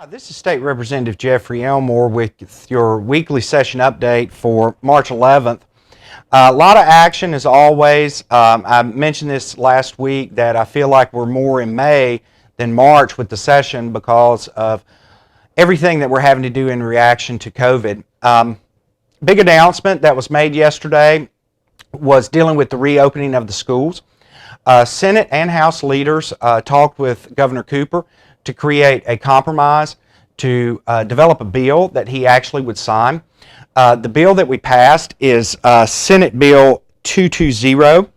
This is State Representative Jeffrey Elmore with your weekly session update for March 11th. A lot of action as always. I mentioned this last week that I feel like we're more in May than March with the session because of everything that we're having to do in reaction to COVID. Big announcement that was made yesterday was dealing with the reopening of the schools. Senate and House leaders talked with Governor Cooper to create a compromise to develop a bill that he actually would sign. The bill that we passed is Senate Bill 220.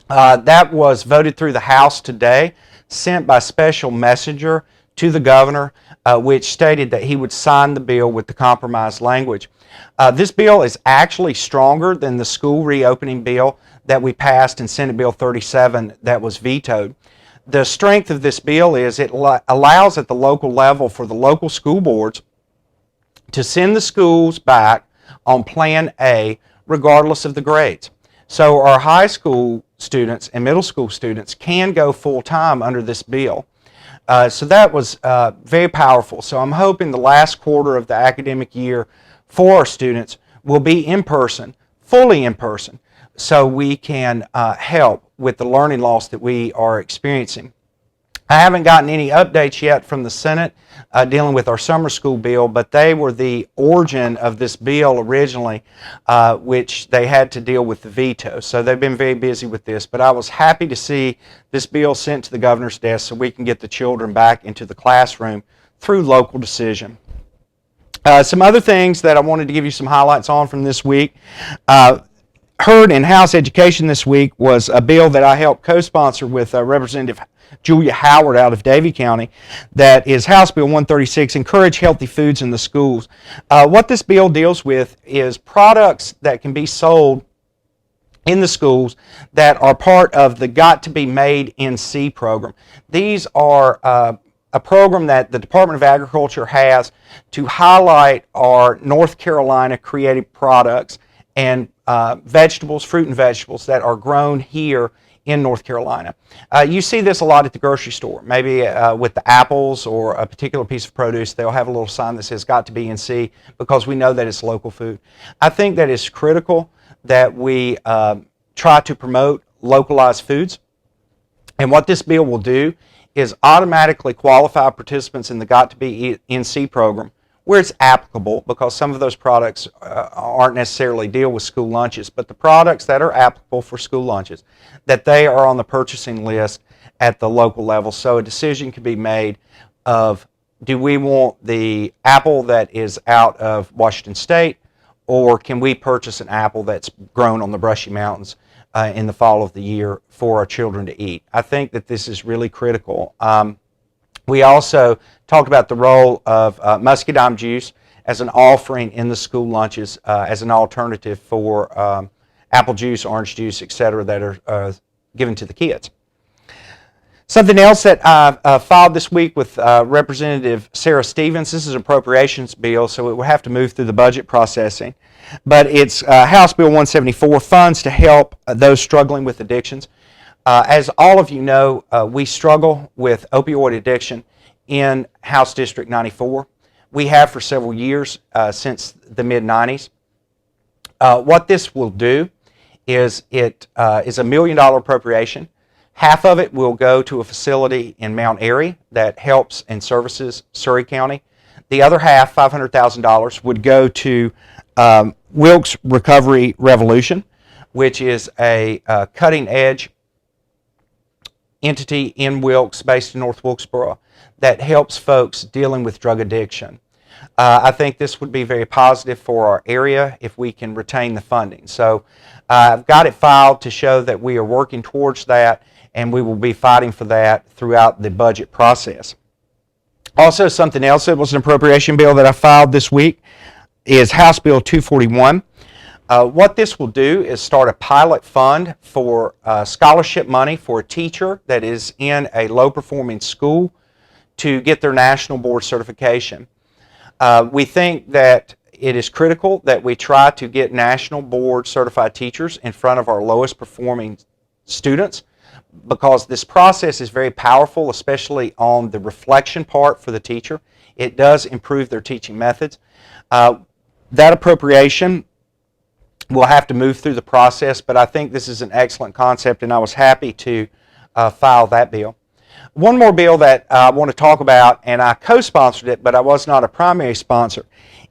That was voted through the House today, sent by special messenger to the governor, which stated that he would sign the bill with the compromise language. This bill is actually stronger than the school reopening bill that we passed in Senate Bill 37 that was vetoed. The strength of this bill is it allows at the local level for the local school boards to send the schools back on Plan A regardless of the grades. So our high school students and middle school students can go full-time under this bill. So that was very powerful. So I'm hoping the last quarter of the academic year for our students will be in person, fully in person, so we can help with the learning loss that we are experiencing. I haven't gotten any updates yet from the Senate dealing with our summer school bill, but they were the origin of this bill originally, which they had to deal with the veto. So they've been very busy with this, but I was happy to see this bill sent to the governor's desk so we can get the children back into the classroom through local decision. Some other things that I wanted to give you some highlights on from this week. Heard in House Education this week was a bill that I helped co-sponsor with Representative Julia Howard out of Davie County. That is House Bill 136, Encourage Healthy Foods in the Schools. What this bill deals with is products that can be sold in the schools that are part of the Got to Be Made in C program. These are a program that the Department of Agriculture has to highlight our North Carolina creative products and vegetables, fruit and vegetables that are grown here in North Carolina. You see this a lot at the grocery store. Maybe with the apples or a particular piece of produce, they'll have a little sign that says got to be in C because we know that it's local food. I think that it's critical that we try to promote localized foods. And what this bill will do is automatically qualify participants in the Got to Be in C program where it's applicable, because some of those products aren't necessarily deal with school lunches, but the products that are applicable for school lunches, that they are on the purchasing list at the local level. So a decision can be made of, do we want the apple that is out of Washington State, or can we purchase an apple that's grown on the Brushy Mountains in the fall of the year for our children to eat? I think that this is really critical. We also talked about the role of muscadine juice as an offering in the school lunches as an alternative for apple juice, orange juice, etc. that are given to the kids. Something else that I filed this week with Representative Sarah Stevens. This is an appropriations bill, so it will have to move through the budget processing. But it's House Bill 174, funds to help those struggling with addictions. As all of you know, we struggle with opioid addiction in House District 94. We have for several years since the mid-90s. What this will do is it is $1 million appropriation. Half of it will go to a facility in Mount Airy that helps and services Surrey County. The other half, $500,000, would go to Wilkes Recovery Revolution, which is a cutting-edge entity in Wilkes, based in North Wilkesboro, that helps folks dealing with drug addiction. I think this would be very positive for our area if we can retain the funding. So I've got it filed to show that we are working towards that, and we will be fighting for that throughout the budget process. Also, something else that was an appropriation bill that I filed this week is House Bill 241. What this will do is start a pilot fund for scholarship money for a teacher that is in a low-performing school to get their national board certification. We think that it is critical that we try to get national board certified teachers in front of our lowest performing students, because this process is very powerful, especially on the reflection part for the teacher. It does improve their teaching methods. That appropriation will have to move through the process, but I think this is an excellent concept, and I was happy to file that bill. One more bill that I want to talk about, and I co-sponsored it, but I was not a primary sponsor,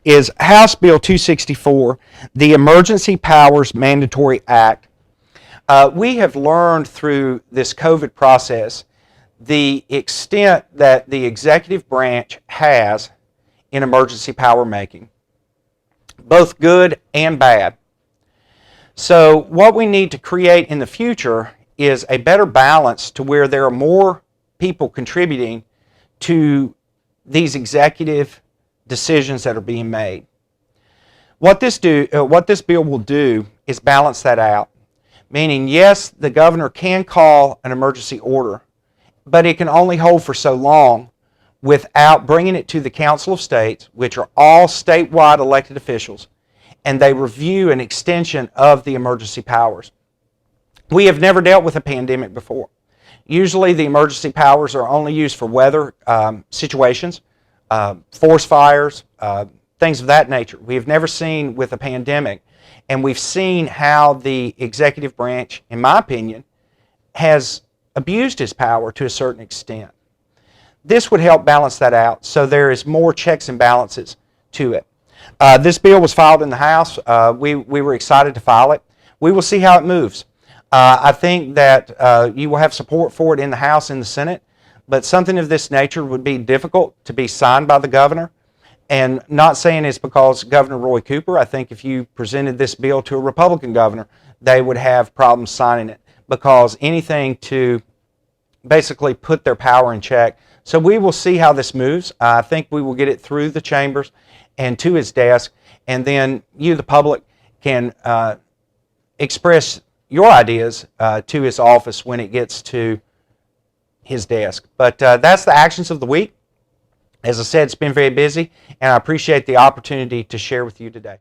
is House Bill 264, the Emergency Powers Mandatory Act. We have learned through this COVID process the extent that the executive branch has in emergency power making, both good and bad. So what we need to create in the future is a better balance to where there are more people contributing to these executive decisions that are being made. What this bill will do is balance that out, meaning yes, the governor can call an emergency order, but it can only hold for so long without bringing it to the Council of States, which are all statewide elected officials, and they review an extension of the emergency powers. We have never dealt with a pandemic before. Usually the emergency powers are only used for weather situations, forest fires, things of that nature. We have never seen with a pandemic, and we've seen how the executive branch, in my opinion, has abused his power to a certain extent. This would help balance that out so there is more checks and balances to it. This bill was filed in the House. We were excited to file it. We will see how it moves. I think that you will have support for it in the House and the Senate, but something of this nature would be difficult to be signed by the governor. And not saying it's because Governor Roy Cooper. I think if you presented this bill to a Republican governor, they would have problems signing it, because anything to basically put their power in check. So we will see how this moves. I think we will get it through the chambers and to his desk, and then you, the public, can express your ideas to his office when it gets to his desk. But that's the actions of the week. As I said, it's been very busy, and I appreciate the opportunity to share with you today.